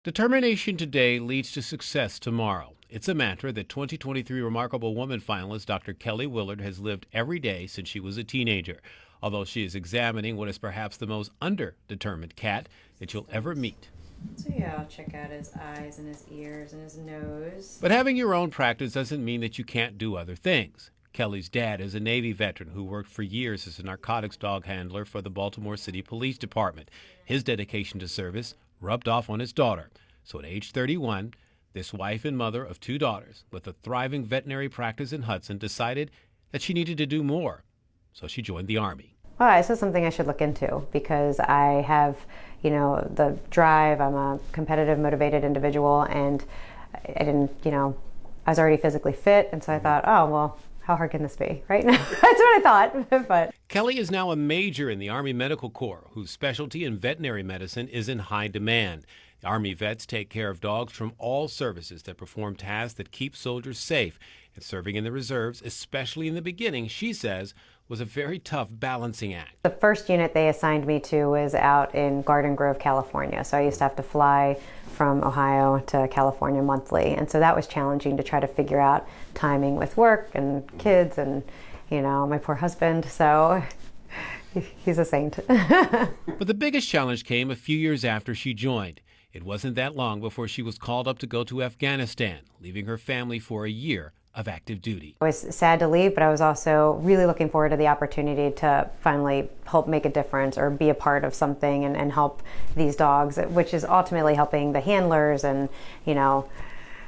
Determination today leads to success tomorrow. It's a mantra that 2023 Remarkable Woman finalist Dr. Kelly Willard has lived every day since she was a teenager, although she is examining what is perhaps the most underdetermined cat that you'll ever meet. So yeah, I'll check out his eyes and his ears and his nose. But having your own practice doesn't mean that you can't do other things. Kelly's dad is a Navy veteran who worked for years as a narcotics dog handler for the Baltimore City Police Department. His dedication to service rubbed off on his daughter. So at age 31, this wife and mother of two daughters with a thriving veterinary practice in Hudson decided that she needed to do more. So she joined the Army. Well, this is something I should look into because I have, the drive. I'm a competitive, motivated individual, and I didn't, I was already physically fit, and so I thought, oh, well, how hard can this be, right? That's what I thought. But Kelly is now a major in the Army Medical Corps, whose specialty in veterinary medicine is in high demand. The Army vets take care of dogs from all services that perform tasks that keep soldiers safe. And serving in the reserves, especially in the beginning, she says, was a very tough balancing act. the first unit they assigned me to was out in Garden Grove, California. So I used to have to fly from Ohio to California monthly. And so that was challenging to try to figure out timing with work and kids and, my poor husband. So he's a saint. But the biggest challenge came a few years after she joined. It wasn't that long before she was called up to go to Afghanistan, leaving her family for a year of active duty. I was sad to leave, but I was also really looking forward to the opportunity to finally help make a difference or be a part of something and help these dogs, which is ultimately helping the handlers and,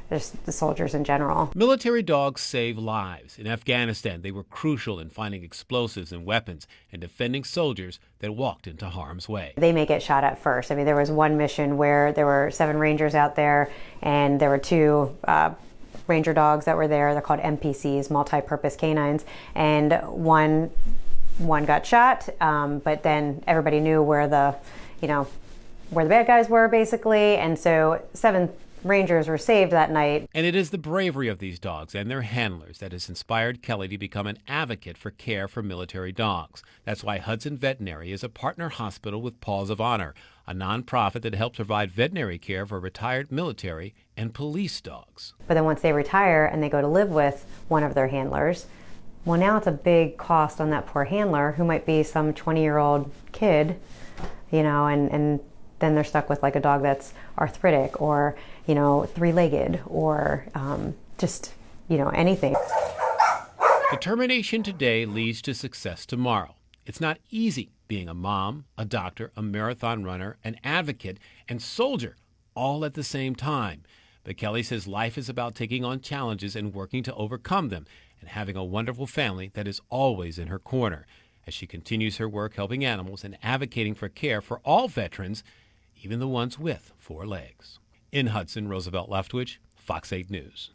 just the soldiers in general. Military dogs save lives. In Afghanistan, they were crucial in finding explosives and weapons and defending soldiers that walked into harm's way. They may get shot at first. I mean, there was one mission where there were 7 Rangers out there, and there were 2 Ranger dogs that were there. They're called MPCs, multi-purpose canines, and one got shot, but then everybody knew where the bad guys were, basically, and so 7 Rangers were saved that night. And it is the bravery of these dogs and their handlers that has inspired Kelly to become an advocate for care for military dogs. That's why Hudson Veterinary is a partner hospital with Paws of Honor, a nonprofit that helps provide veterinary care for retired military and police dogs. But then once they retire and they go to live with one of their handlers, well, now it's a big cost on that poor handler who might be some 20-year-old kid, and then they're stuck with like a dog that's arthritic or, 3-legged or just, anything. Determination today leads to success tomorrow. It's not easy being a mom, a doctor, a marathon runner, an advocate, and soldier all at the same time. But Kelly says life is about taking on challenges and working to overcome them and having a wonderful family that is always in her corner as she continues her work helping animals and advocating for care for all veterans, even the ones with 4 legs. In Hudson, Roosevelt Leftwich, Fox 8 News.